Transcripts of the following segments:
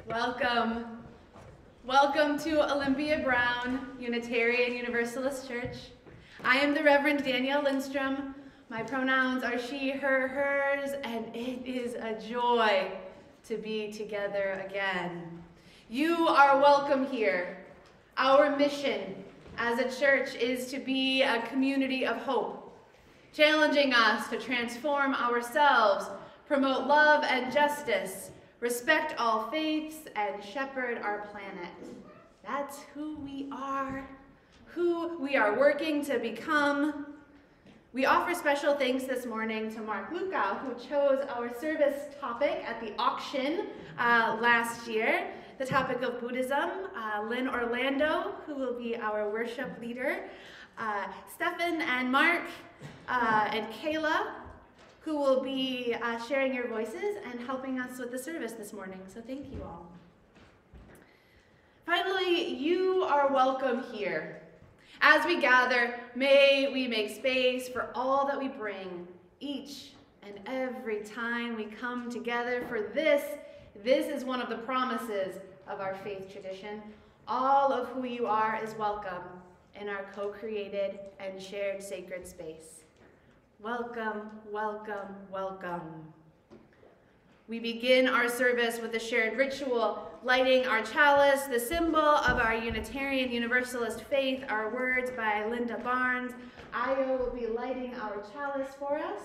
Welcome. Welcome to Olympia Brown Unitarian Universalist Church. I am the Reverend Danielle Lindstrom. My pronouns are she, her, hers, and it is a joy to be together again. You are welcome here. Our mission as a church is to be a community of hope, challenging us to transform ourselves, promote love and justice, respect all faiths, and shepherd our planet. That's who we are working to become. We offer special thanks this morning to Mark Luca, who chose our service topic at the auction last year, the topic of Buddhism, Lynn Orlando, who will be our worship leader, Stefan and Mark and Kayla, who will be sharing your voices and helping us with the service this morning. So thank you all. Finally, you are welcome here. As we gather, may we make space for all that we bring each and every time we come together, for this is one of the promises of our faith tradition. All of who you are is welcome in our co-created and shared sacred space. Welcome, welcome, welcome. We begin our service with a shared ritual, lighting our chalice, the symbol of our Unitarian Universalist faith, our words by Linda Barnes. Io will be lighting our chalice for us.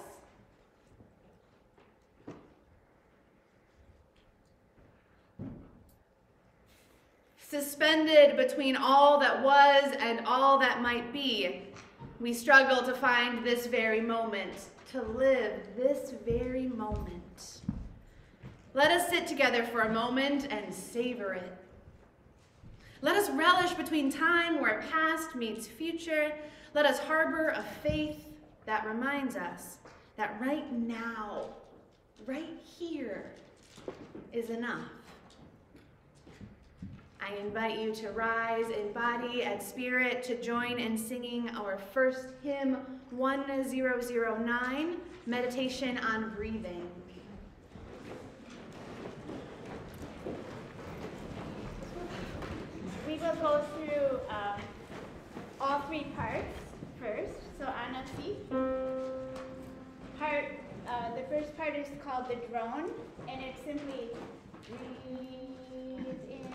Suspended between all that was and all that might be, we struggle to find this very moment, to live this very moment. Let us sit together for a moment and savor it. Let us relish between time where past meets future. Let us harbor a faith that reminds us that right now, right here, is enough. I invite you to rise in body and spirit to join in singing our first hymn, 1009, Meditation on Breathing. We will go through all three parts first. So Anna, see? The first part is called the drone, and it's simply breathe in.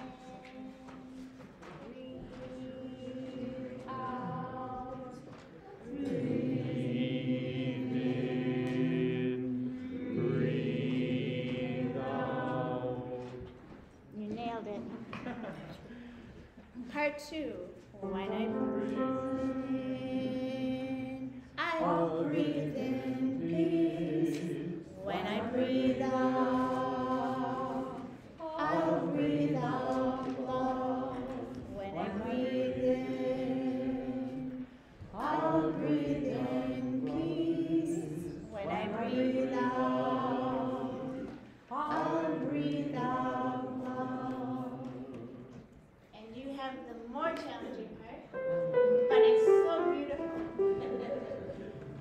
Part two, when I breathe in, I'll breathe in peace. When I breathe out, I'll breathe out love. When I breathe in, I'll breathe in peace. When I breathe out, I'll breathe out love. And you have the more challenging part, but it's so beautiful.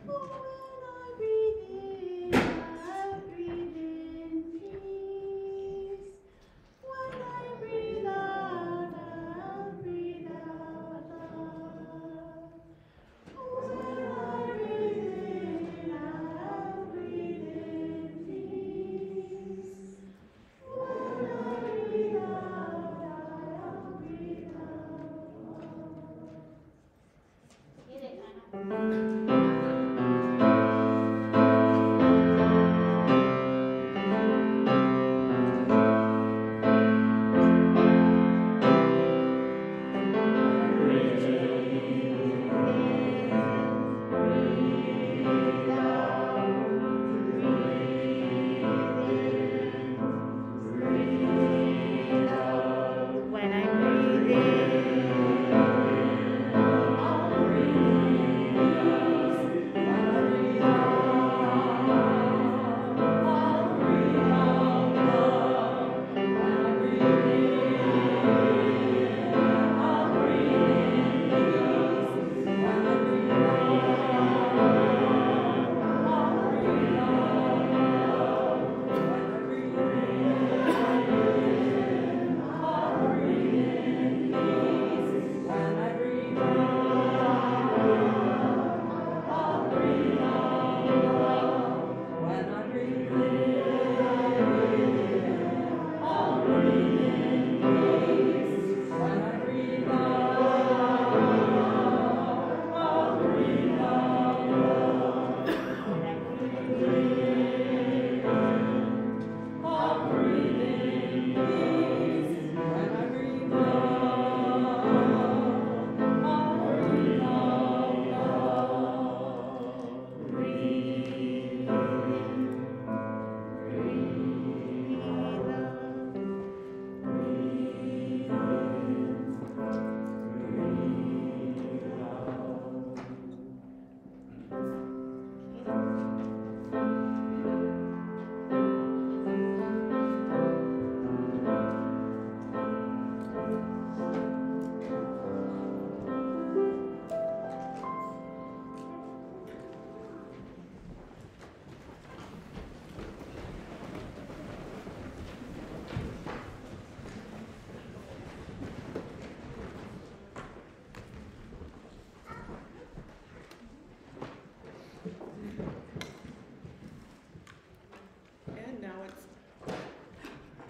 When I breathe in, I breathe in peace. When I breathe out, I'll breathe out love. When I breathe in, I'll breathe in peace. When I breathe out, I'll breathe out love. Get it, Anna. When I breathe in, I'll breathe in.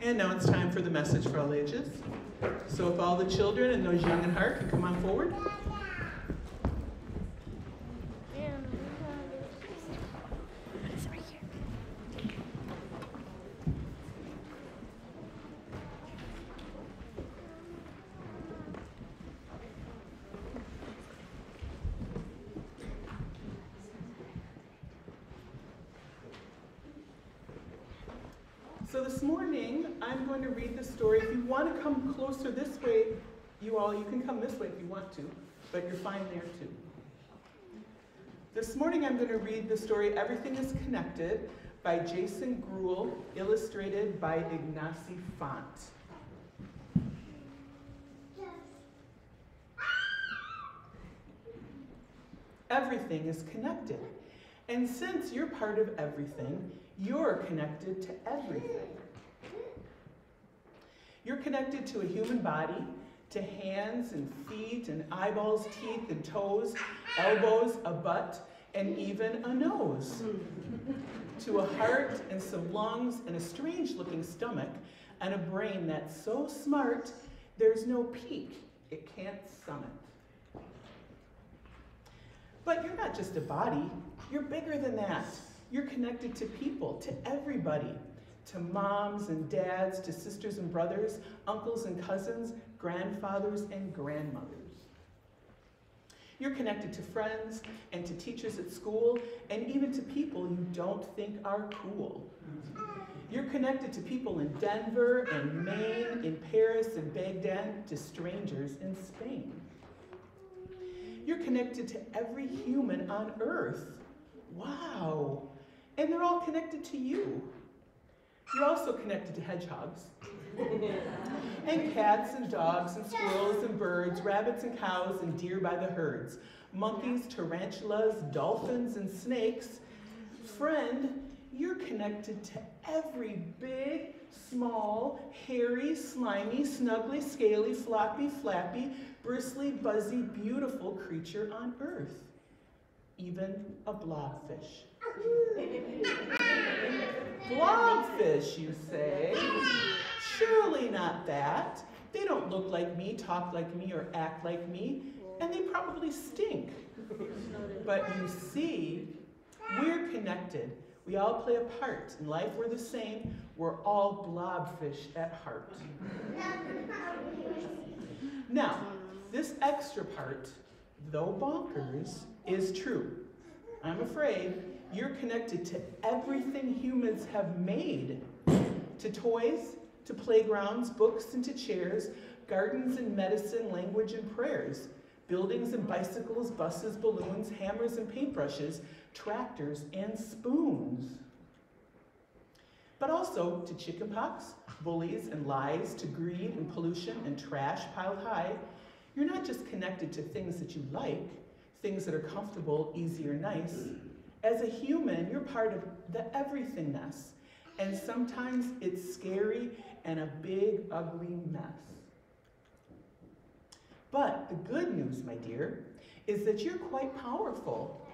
And now it's time for the message for all ages. So if all the children and those young in heart can come on forward. So this morning, I'm going to read the story. If you want to come closer this way, you can come this way if you want to, but you're fine there too. This morning, I'm going to read the story Everything is Connected by Jason Gruel, illustrated by Ignacy Font. Everything is connected. And since you're part of everything, you're connected to everything. You're connected to a human body, to hands and feet and eyeballs, teeth and toes, elbows, a butt, and even a nose. To a heart and some lungs and a strange-looking stomach and a brain that's so smart, there's no peak it can't summit. But you're not just a body, you're bigger than that. You're connected to people, to everybody, to moms and dads, to sisters and brothers, uncles and cousins, grandfathers and grandmothers. You're connected to friends and to teachers at school and even to people you don't think are cool. You're connected to people in Denver and Maine, in Paris and Baghdad, to strangers in Spain. You're connected to every human on earth. Wow. And they're all connected to you. You're also connected to hedgehogs, and cats and dogs and squirrels and birds, rabbits and cows and deer by the herds, monkeys, tarantulas, dolphins and snakes. Friend, you're connected to every big, small, hairy, slimy, snuggly, scaly, floppy, flappy, bristly, buzzy, beautiful creature on earth, even a blobfish. Blobfish, you say? Surely not that. They don't look like me, talk like me, or act like me, and they probably stink. But you see, we're connected. We all play a part. In life, we're the same. We're all blobfish at heart. Now, this extra part, though bonkers, is true. I'm afraid you're connected to everything humans have made, to toys, to playgrounds, books and to chairs, gardens and medicine, language and prayers, buildings and bicycles, buses, balloons, hammers and paintbrushes, tractors and spoons. But also to chickenpox, bullies and lies, to greed and pollution and trash piled high. You're not just connected to things that you like, things that are comfortable, easy, or nice. As a human, you're part of the everythingness, and sometimes it's scary and a big, ugly mess. But the good news, my dear, is that you're quite powerful,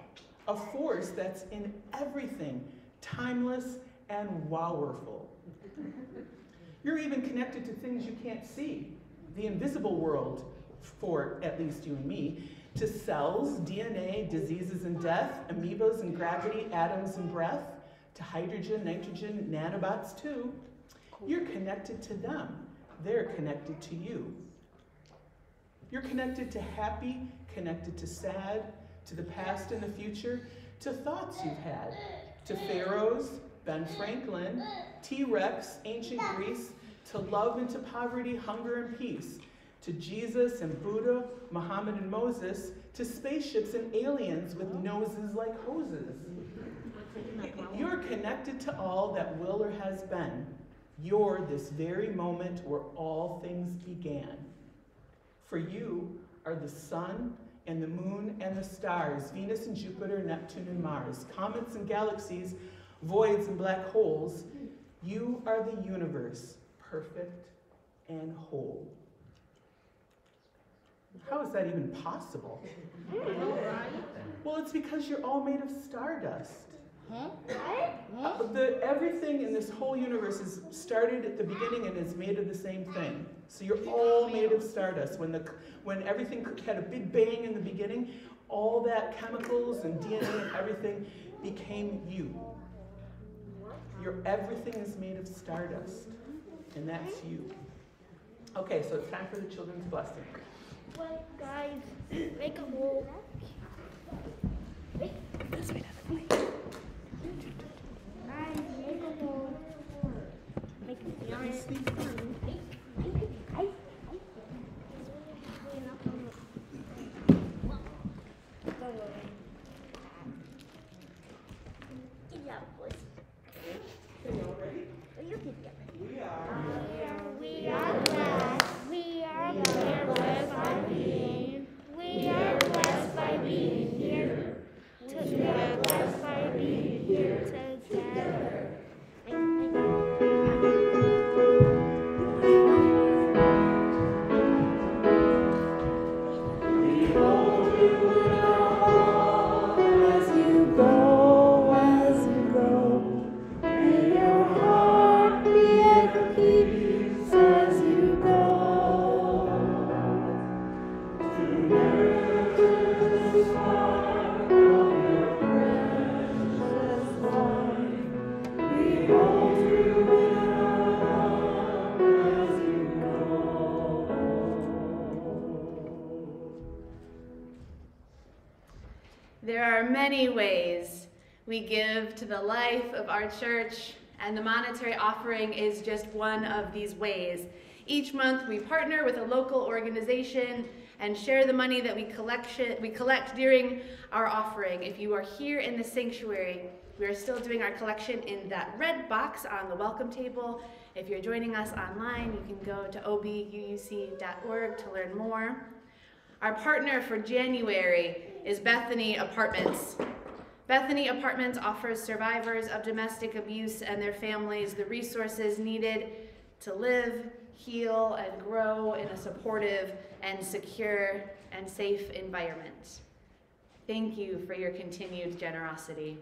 a force that's in everything, timeless and wowerful. You're even connected to things you can't see, the invisible world, for at least you and me, to cells, DNA, diseases and death, amoebas and gravity, atoms and breath, to hydrogen, nitrogen, nanobots too. You're connected to them. They're connected to you. You're connected to happy, connected to sad, to the past and the future, to thoughts you've had, to pharaohs, Ben Franklin, T-Rex, ancient Greece, to love and to poverty, hunger and peace, to Jesus and Buddha, Muhammad and Moses, to spaceships and aliens with noses like hoses. You're connected to all that will or has been. You're this very moment where all things began. For you are the sun and the moon and the stars, Venus and Jupiter, Neptune and Mars, comets and galaxies, voids and black holes. You are the universe, perfect and whole. How is that even possible? Well, it's because you're all made of stardust. Everything in this whole universe is started at the beginning and is made of the same thing. So you're all made of stardust. When everything had a big bang in the beginning, all that chemicals and DNA and everything became you. Everything is made of stardust, and that's you. Okay, so it's time for the children's blessing. Well, guys, make a hole. This way, Guys, make a hole. Make a giant. There are many ways we give to the life of our church, and the monetary offering is just one of these ways. Each month we partner with a local organization and share the money that we collect during our offering. If you are here in the sanctuary, we are still doing our collection in that red box on the welcome table. If you're joining us online, you can go to OBUUC.org to learn more. Our partner for January is Bethany Apartments. Bethany Apartments offers survivors of domestic abuse and their families the resources needed to live, heal, and grow in a supportive and secure and safe environment. Thank you for your continued generosity.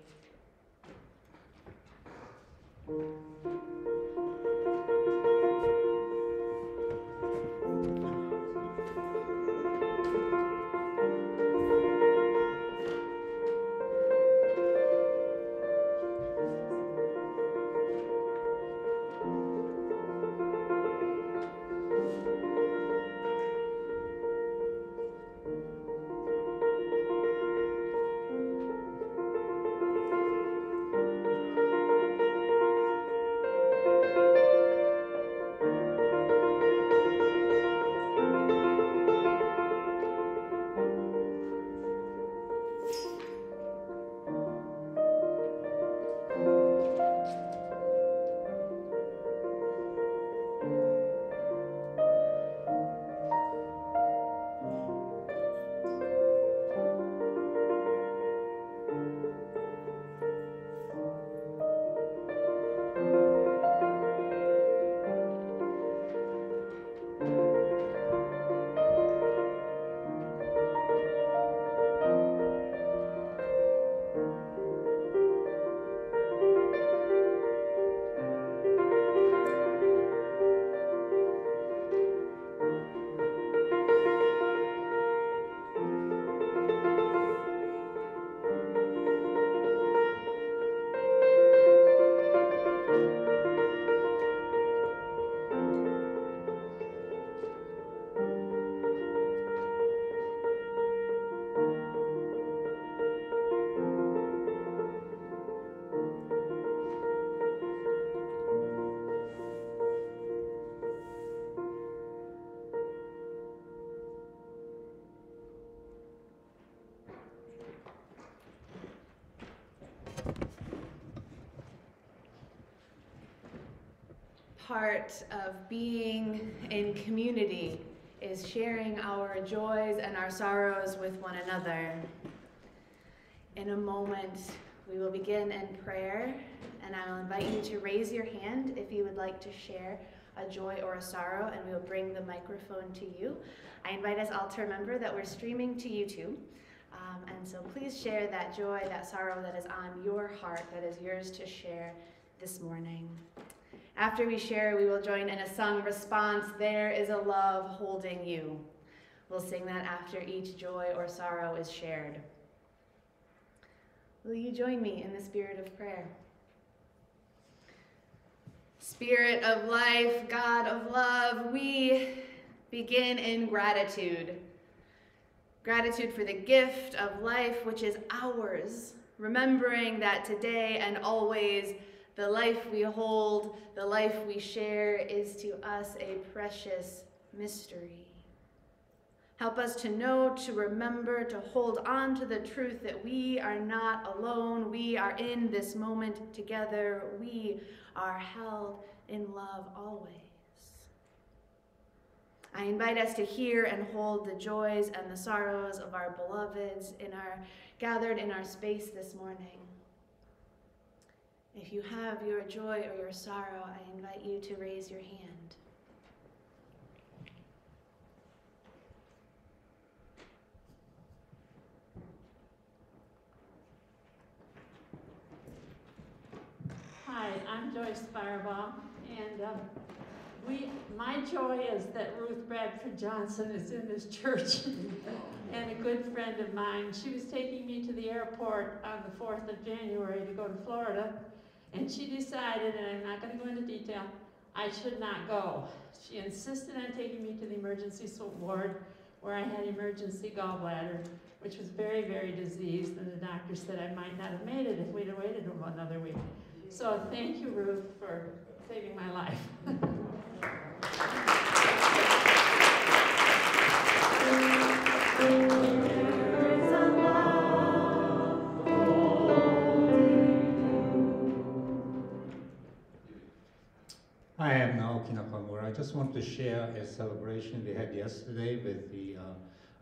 Part of being in community is sharing our joys and our sorrows with one another. In a moment, we will begin in prayer, and I will invite you to raise your hand if you would like to share a joy or a sorrow, and we will bring the microphone to you. I invite us all to remember that we're streaming to YouTube. And so please share that joy, that sorrow that is on your heart, that is yours to share this morning. After we share, we will join in a sung response, "There is a love holding you." We'll sing that after each joy or sorrow is shared. Will you join me in the spirit of prayer? Spirit of life, God of love, we begin in gratitude. Gratitude for the gift of life which is ours, remembering that today and always the life we hold, the life we share is to us a precious mystery. Help us to know, to remember, to hold on to the truth that we are not alone. We are in this moment together. We are held in love always. I invite us to hear and hold the joys and the sorrows of our beloveds gathered in our space this morning. If you have your joy or your sorrow, I invite you to raise your hand. Hi, I'm Joyce Firebaugh, and my joy is that Ruth Bradford Johnson is in this church and a good friend of mine. She was taking me to the airport on the 4th of January to go to Florida, and she decided, and I'm not going to go into detail, I should not go. She insisted on taking me to the emergency ward where I had emergency gallbladder, which was very, very diseased, and the doctor said I might not have made it if we'd have waited another week. So thank you, Ruth, for saving my life. Hi, I'm Naoki Nakamura. I just want to share a celebration we had yesterday with the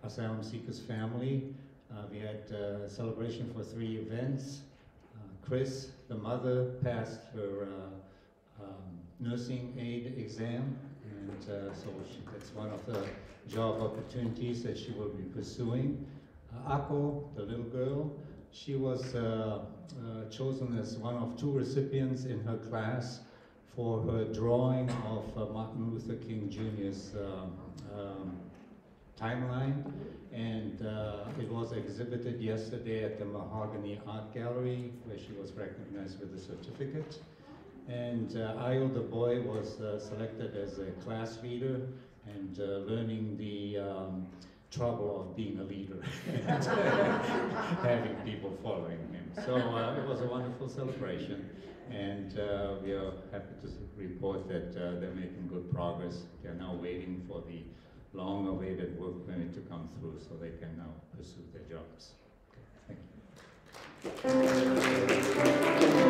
Asylum Seekers family. We had a celebration for 3 events. Chris, the mother, passed her nursing aid exam, and so that's one of the job opportunities that she will be pursuing. Ako, the little girl, she was chosen as one of 2 recipients in her class for her drawing of Martin Luther King Jr.'s timeline, and it was exhibited yesterday at the Mahogany Art Gallery, where she was recognized with a certificate. And Ayo, the boy, was selected as a class leader and learning the trouble of being a leader and having people following him. So it was a wonderful celebration, and we are happy to report that they're making good progress. They're now waiting for the long-awaited work permit to come through so they can now pursue their jobs. Okay, thank you.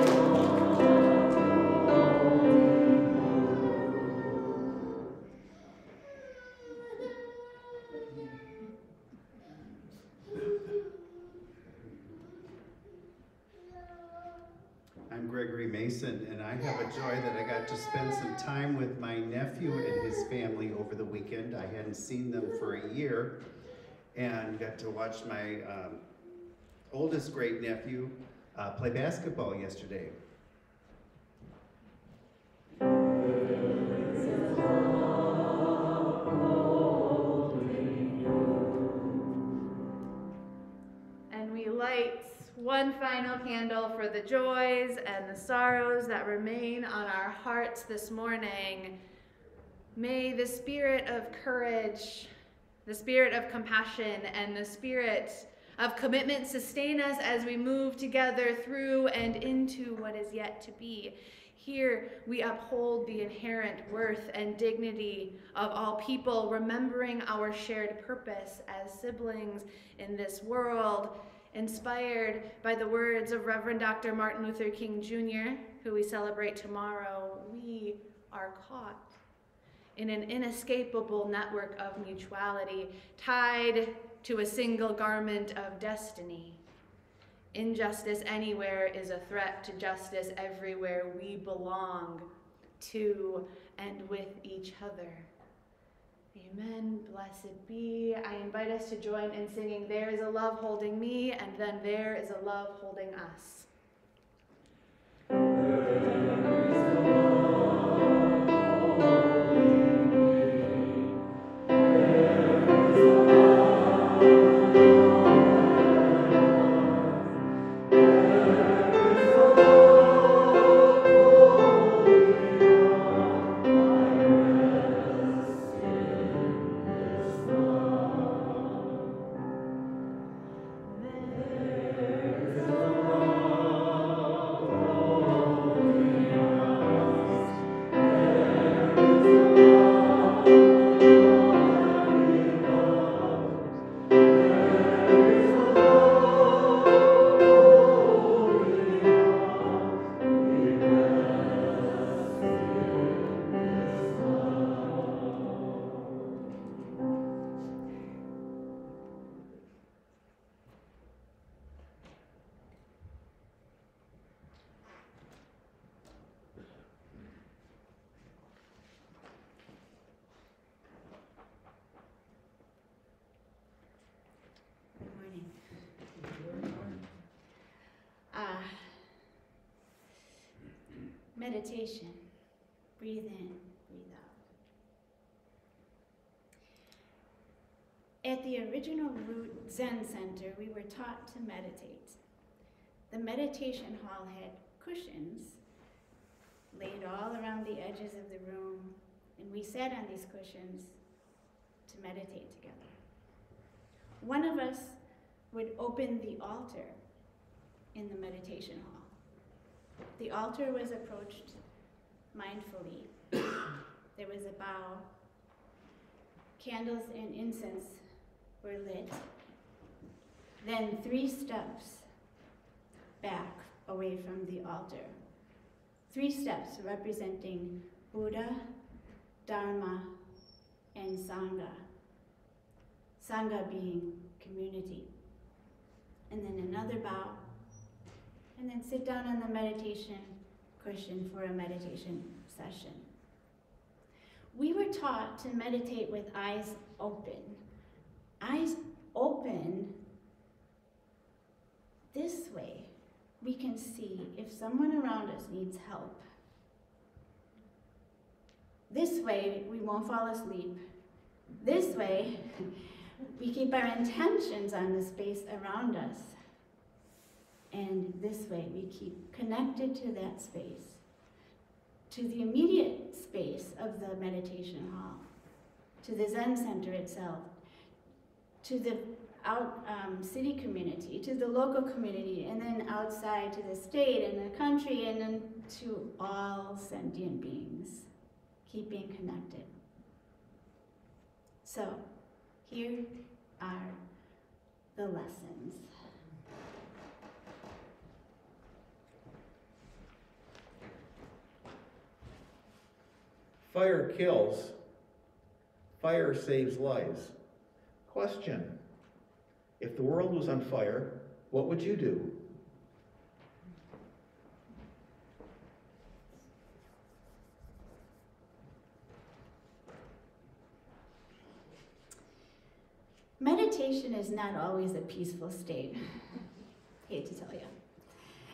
I'm Gregory Mason, and I have a joy that I got to spend some time with my nephew and his family over the weekend. I hadn't seen them for a year, and got to watch my oldest great nephew play basketball yesterday. And we light one final candle for the joys and the sorrows that remain on our hearts this morning. May the spirit of courage, the spirit of compassion, and the spirit of commitment sustain us as we move together through and into what is yet to be. Here we uphold the inherent worth and dignity of all people, remembering our shared purpose as siblings in this world, inspired by the words of Reverend Dr. Martin Luther King Jr., who we celebrate tomorrow. We are caught in an inescapable network of mutuality, tied to a single garment of destiny. Injustice anywhere is a threat to justice everywhere. We belong to and with each other. Amen. Blessed be. I invite us to join in singing There is a Love Holding Me, and then There is a Love Holding Us. Meditation. Breathe in, breathe out. At the original Root Zen Center, we were taught to meditate. The meditation hall had cushions laid all around the edges of the room, and we sat on these cushions to meditate together. One of us would open the altar in the meditation hall. The altar was approached mindfully. There was a bow. Candles and incense were lit. Then 3 steps back away from the altar. 3 steps representing Buddha, Dharma, and Sangha. Sangha being community. And then another bow. And then sit down on the meditation cushion for a meditation session. We were taught to meditate with eyes open. Eyes open, this way we can see if someone around us needs help. This way we won't fall asleep. This way we keep our intentions on the space around us. And this way we keep connected to that space, to the immediate space of the meditation hall, to the Zen Center itself, to the city community, to the local community, and then outside to the state and the country, and then to all sentient beings, keeping connected. So here are the lessons. Fire kills. Fire saves lives. Question: if the world was on fire, what would you do? Meditation is not always a peaceful state. Hate to tell you.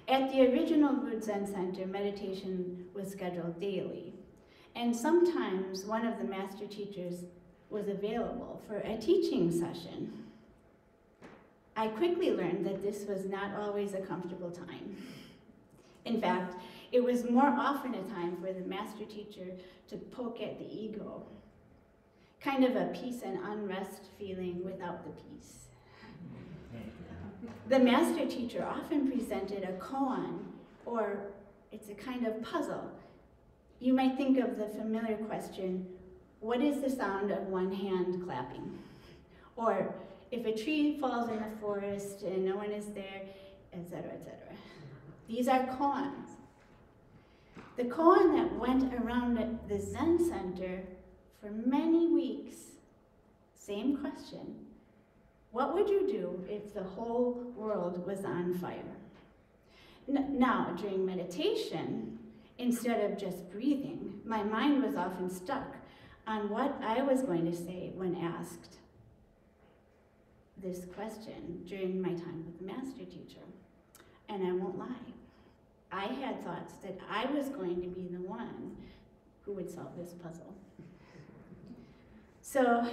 At the original Root Zen Center, meditation was scheduled daily. And sometimes one of the master teachers was available for a teaching session. I quickly learned that this was not always a comfortable time. In fact, it was more often a time for the master teacher to poke at the ego. Kind of a peace and unrest feeling without the peace. The master teacher often presented a koan, or it's a kind of puzzle. You might think of the familiar question, what is the sound of one hand clapping? Or if a tree falls in the forest and no one is there, etc., etc. These are koans. The koan that went around at the Zen Center for many weeks, same question. What would you do if the whole world was on fire? Now, during meditation, instead of just breathing, my mind was often stuck on what I was going to say when asked this question during my time with the master teacher. And I won't lie, I had thoughts that I was going to be the one who would solve this puzzle. So,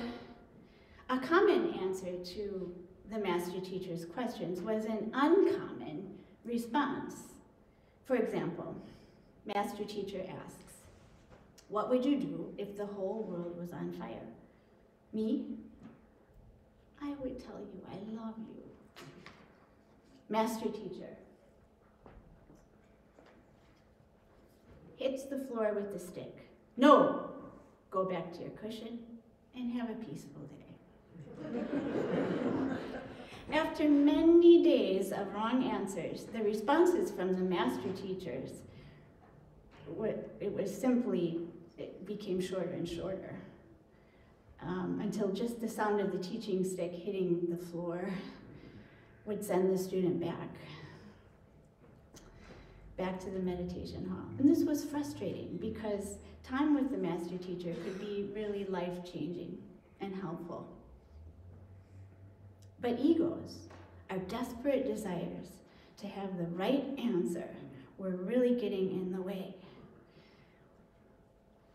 a common answer to the master teacher's questions was an uncommon response. For example, master teacher asks, "What would you do if the whole world was on fire?" Me? I would tell you I love you. Master teacher hits the floor with the stick. "No, go back to your cushion and have a peaceful day." After many days of wrong answers, the responses from the master teachers, it became shorter and shorter until just the sound of the teaching stick hitting the floor would send the student back to the meditation hall. And this was frustrating because time with the master teacher could be really life-changing and helpful. But egos, our desperate desires to have the right answer, were really getting in the way.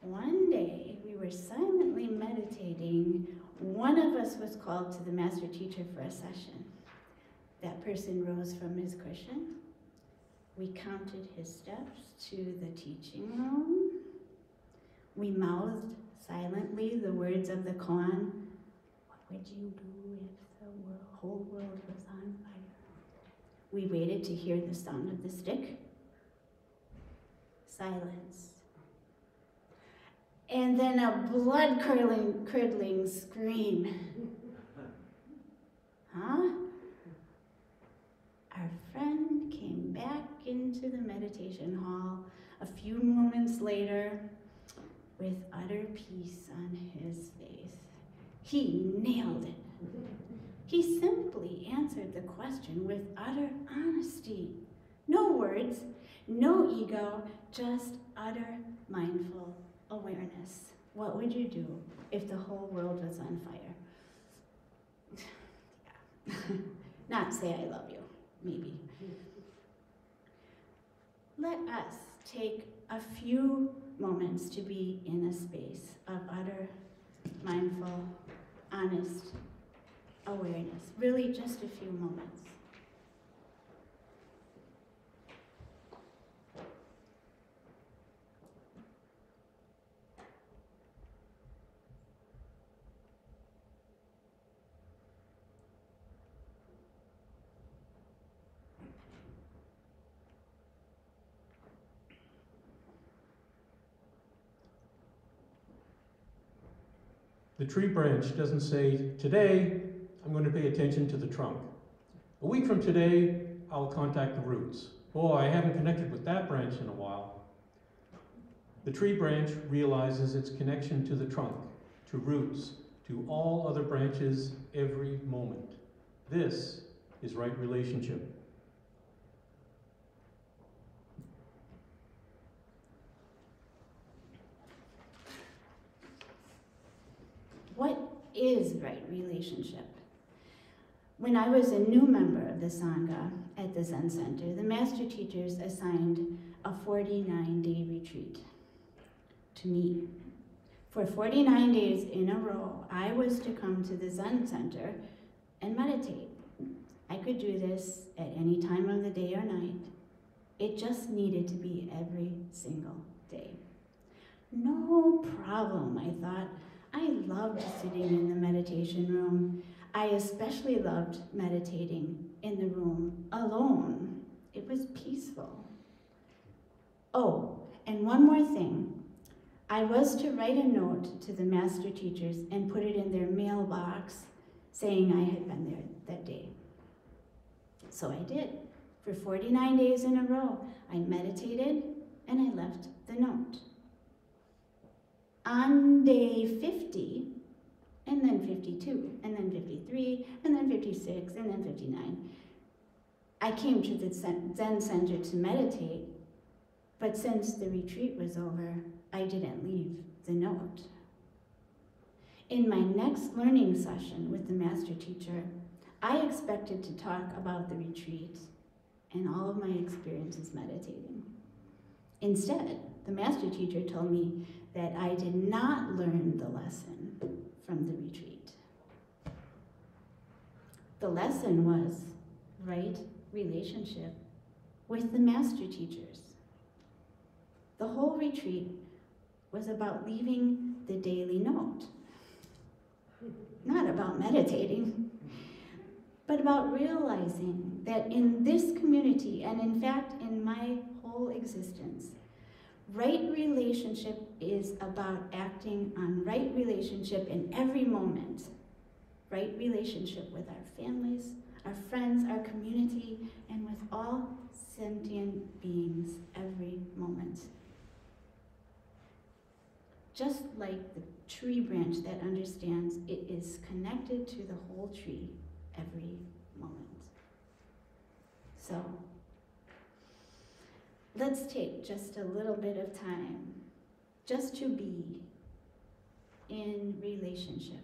One day, we were silently meditating. One of us was called to the master teacher for a session. That person rose from his cushion. We counted his steps to the teaching room. We mouthed silently the words of the koan. "What would you do if the whole world was on fire?" We waited to hear the sound of the stick. Silence. And then a blood-curdling scream. Huh? Our friend came back into the meditation hall a few moments later with utter peace on his face. He nailed it. He simply answered the question with utter honesty. No words, no ego, just utter mindful awareness. What would you do if the whole world was on fire? Yeah. Not say I love you, maybe. Let us take a few moments to be in a space of utter, mindful, honest awareness. Really just a few moments. The tree branch doesn't say, "Today, I'm going to pay attention to the trunk. A week from today, I'll contact the roots. Boy, I haven't connected with that branch in a while." The tree branch realizes its connection to the trunk, to roots, to all other branches every moment. This is right relationship. What is right relationship? When I was a new member of the Sangha at the Zen Center, the master teachers assigned a 49-day retreat to me. For 49 days in a row, I was to come to the Zen Center and meditate. I could do this at any time of the day or night. It just needed to be every single day. No problem, I thought. I loved sitting in the meditation room. I especially loved meditating in the room alone. It was peaceful. Oh, and one more thing. I was to write a note to the master teachers and put it in their mailbox saying I had been there that day. So I did. For 49 days in a row, I meditated and I left the note. On day 50, and then 52, and then 53, and then 56, and then 59, I came to the Zen Center to meditate, but since the retreat was over, I didn't leave the note. In my next learning session with the master teacher, I expected to talk about the retreat and all of my experiences meditating. Instead, the master teacher told me that I did not learn the lesson from the retreat. The lesson was right relationship with the master teachers. The whole retreat was about leaving the daily note. Not about meditating, but about realizing that in this community, and in fact in my whole existence, right relationship is about acting on right relationship in every moment. Right relationship with our families, our friends, our community, and with all sentient beings every moment. Just like the tree branch that understands it is connected to the whole tree every moment. So, let's take just a little bit of time just to be in relationship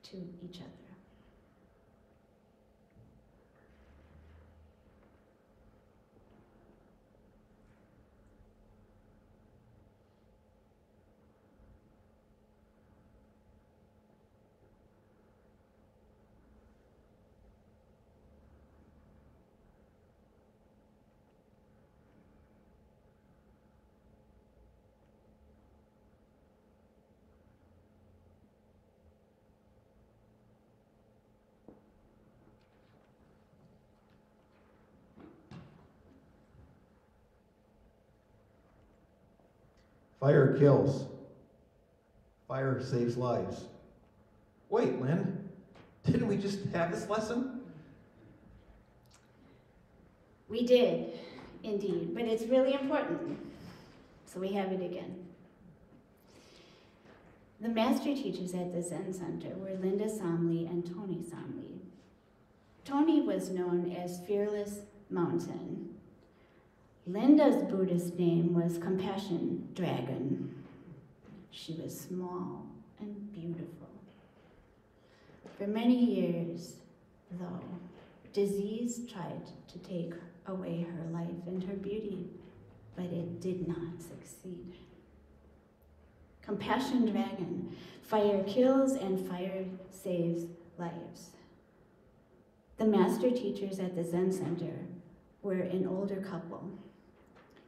to each other. Fire kills. Fire saves lives. Wait, Lynn, didn't we just have this lesson? We did, indeed, but it's really important, so we have it again. The master teachers at the Zen Center were Linda Somley and Tony Somley. Tony was known as Fearless Mountain. Linda's Buddhist name was Compassion Dragon. She was small and beautiful. For many years, though, disease tried to take away her life and her beauty, but it did not succeed. Compassion Dragon, fire kills and fire saves lives. The master teachers at the Zen Center were an older couple.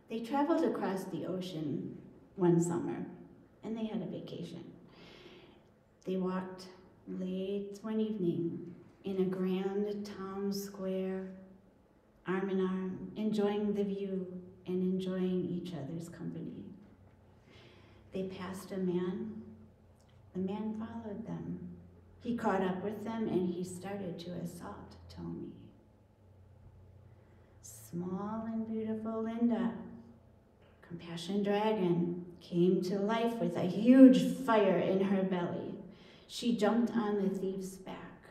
They traveled across the ocean one summer, and they had a vacation. They walked late one evening in a grand town square, arm in arm, enjoying the view and enjoying each other's company. They passed a man. The man followed them. He caught up with them and he started to assault Tony. Small and beautiful Linda, Compassion Dragon, came to life with a huge fire in her belly. She jumped on the thief's back,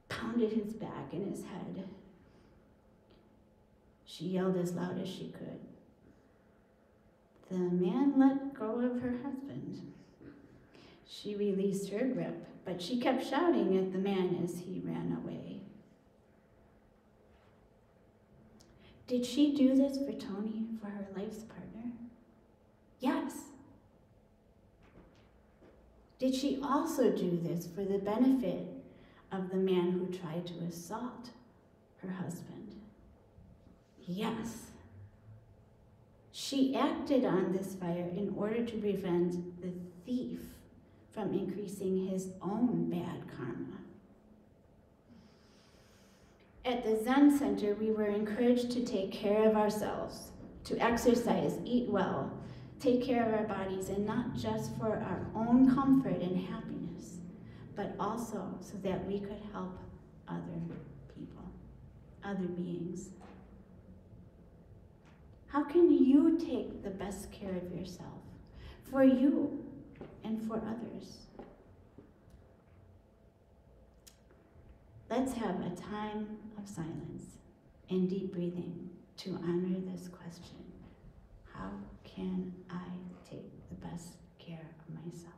pounded his back and his head. She yelled as loud as she could. The man let go of her husband. She released her grip, but she kept shouting at the man as he ran away. Did she do this for Tony, for her life's partner? Yes. Did she also do this for the benefit of the man who tried to assault her husband? Yes. She acted on this fire in order to prevent the thief from increasing his own bad karma. At the Zen Center, we were encouraged to take care of ourselves, to exercise, eat well, take care of our bodies, and not just for our own comfort and happiness, but also so that we could help other people, other beings. How can you take the best care of yourself, for you and for others? Let's have a time of silence and deep breathing to honor this question. How can I take the best care of myself?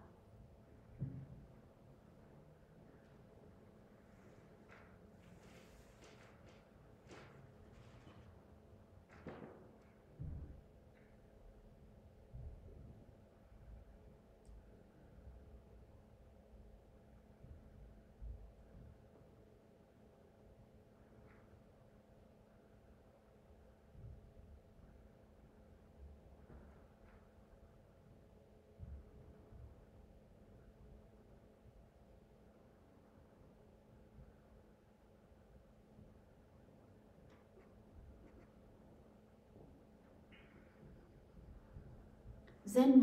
Zen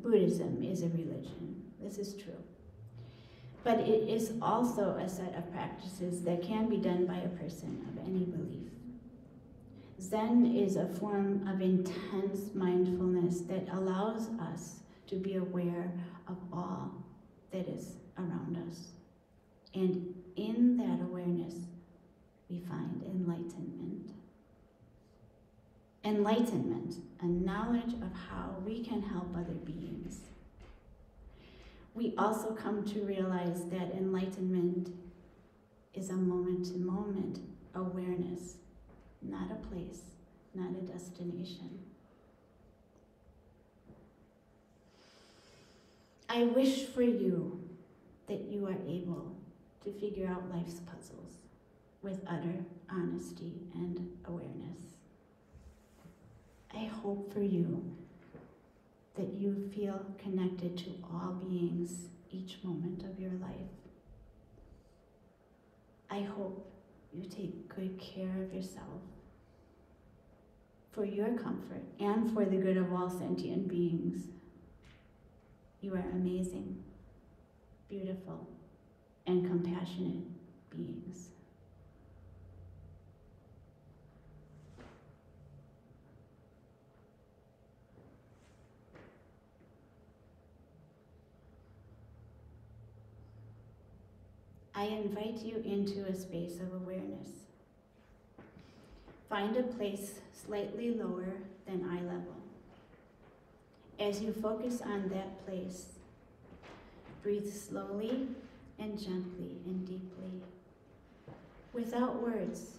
Buddhism is a religion. This is true. But it is also a set of practices that can be done by a person of any belief. Zen is a form of intense mindfulness that allows us to be aware of all that is around us. And in that awareness, we find enlightenment. Enlightenment, a knowledge of how we can help other beings. We also come to realize that enlightenment is a moment-to-moment awareness, not a place, not a destination. I wish for you that you are able to figure out life's puzzles with utter honesty and awareness. I hope for you that you feel connected to all beings each moment of your life. I hope you take good care of yourself for your comfort and for the good of all sentient beings. You are amazing, beautiful, and compassionate beings. I invite you into a space of awareness. Find a place slightly lower than eye level. As you focus on that place, breathe slowly and gently and deeply. Without words,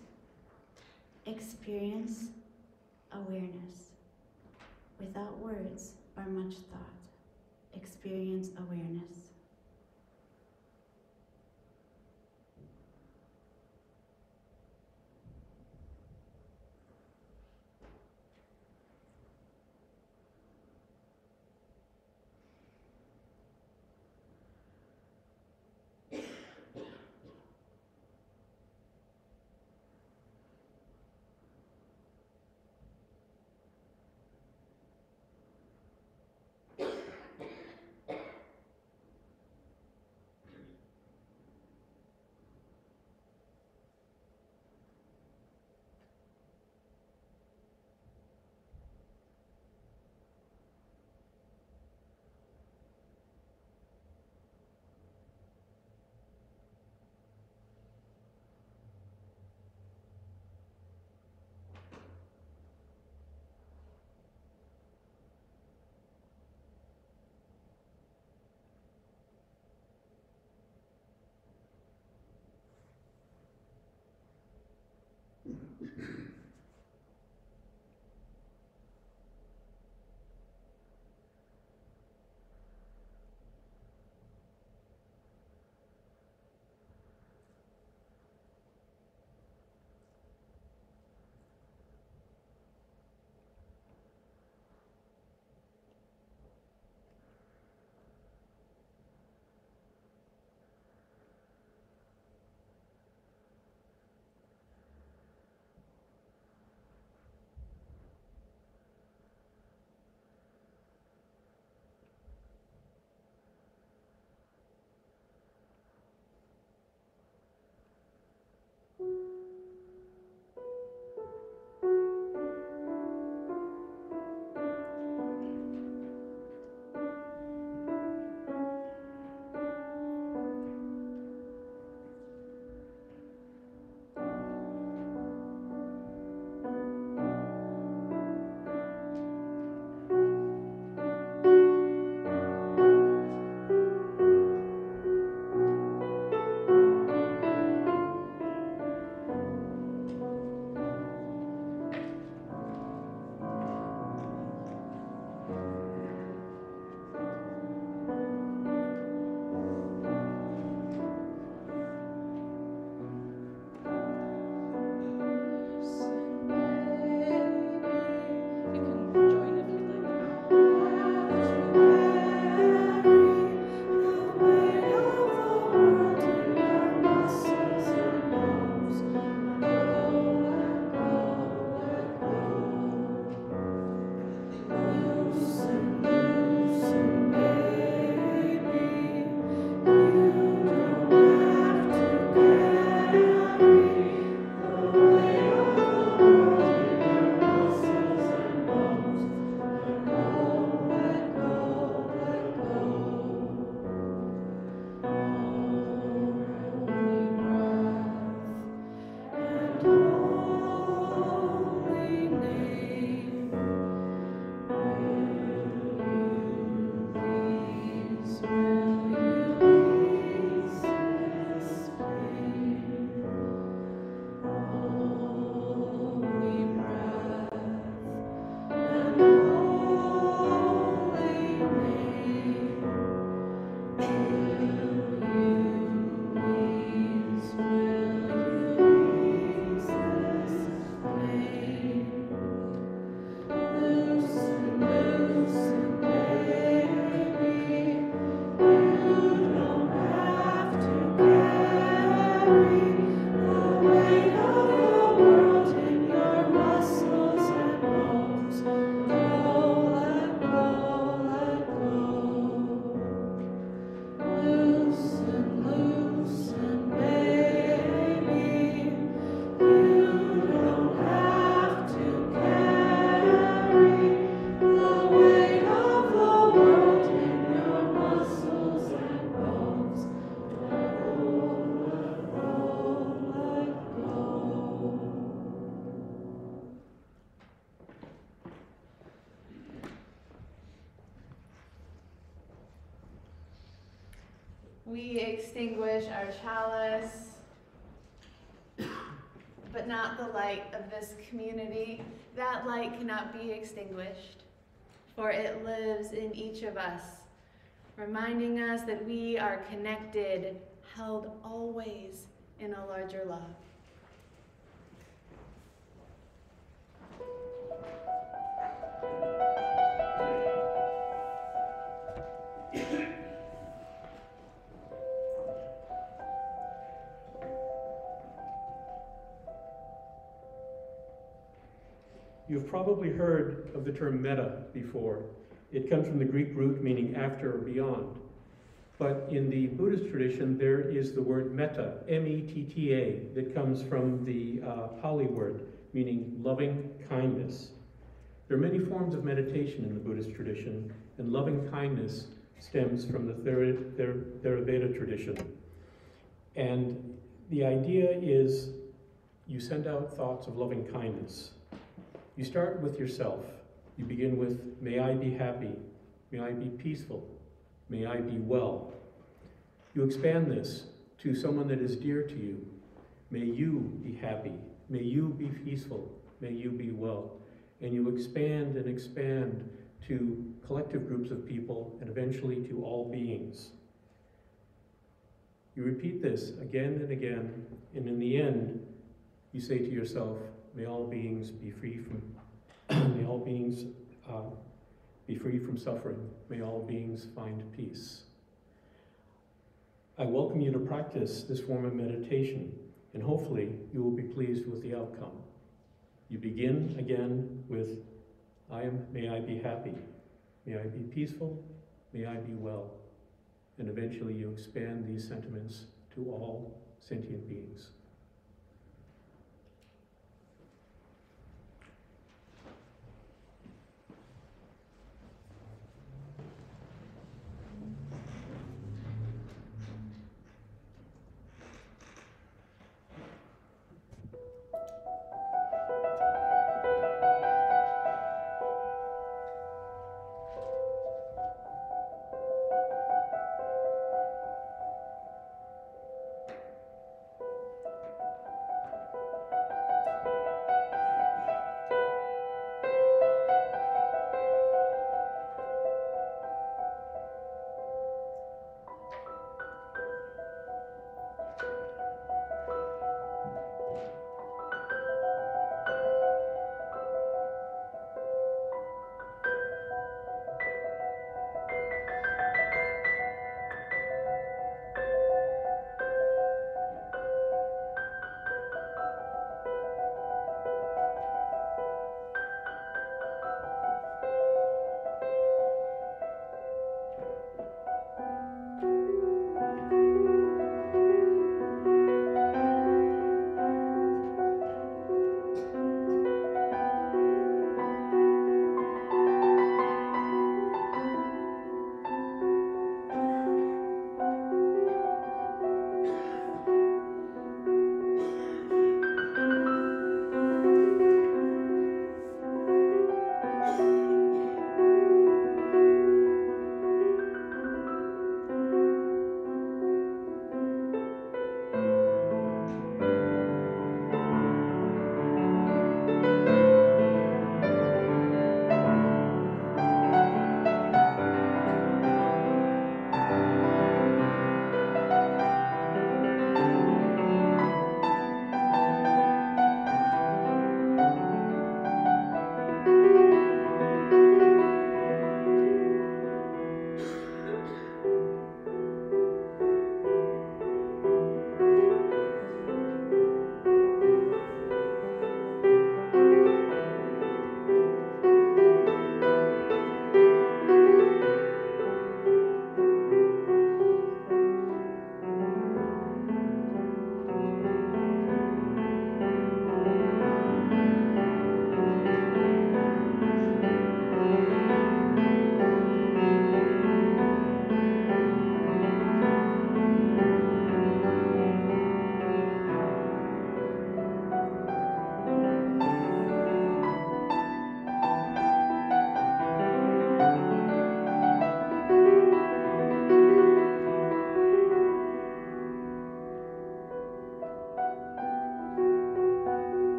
experience awareness. Without words or much thought, experience awareness. we extinguish our chalice, but not the light of this community, that light cannot be extinguished, for it lives in each of us, reminding us that we are connected, held always in a larger love. You've probably heard of the term meta before. It comes from the Greek root meaning after or beyond. But in the Buddhist tradition, there is the word metta, M-E-T-T-A, that comes from the Pali word meaning loving kindness. There are many forms of meditation in the Buddhist tradition, and loving kindness stems from the Theravada tradition. And the idea is you send out thoughts of loving kindness. You start with yourself. You begin with, may I be happy, may I be peaceful, may I be well. You expand this to someone that is dear to you. May you be happy, may you be peaceful, may you be well. And you expand and expand to collective groups of people and eventually to all beings. You repeat this again and again, and in the end, you say to yourself, may all beings be free from may all beings be free from suffering. May all beings find peace. I welcome you to practice this form of meditation, and hopefully you will be pleased with the outcome. You begin again with, may I be happy, may I be peaceful, may I be well. And eventually you expand these sentiments to all sentient beings.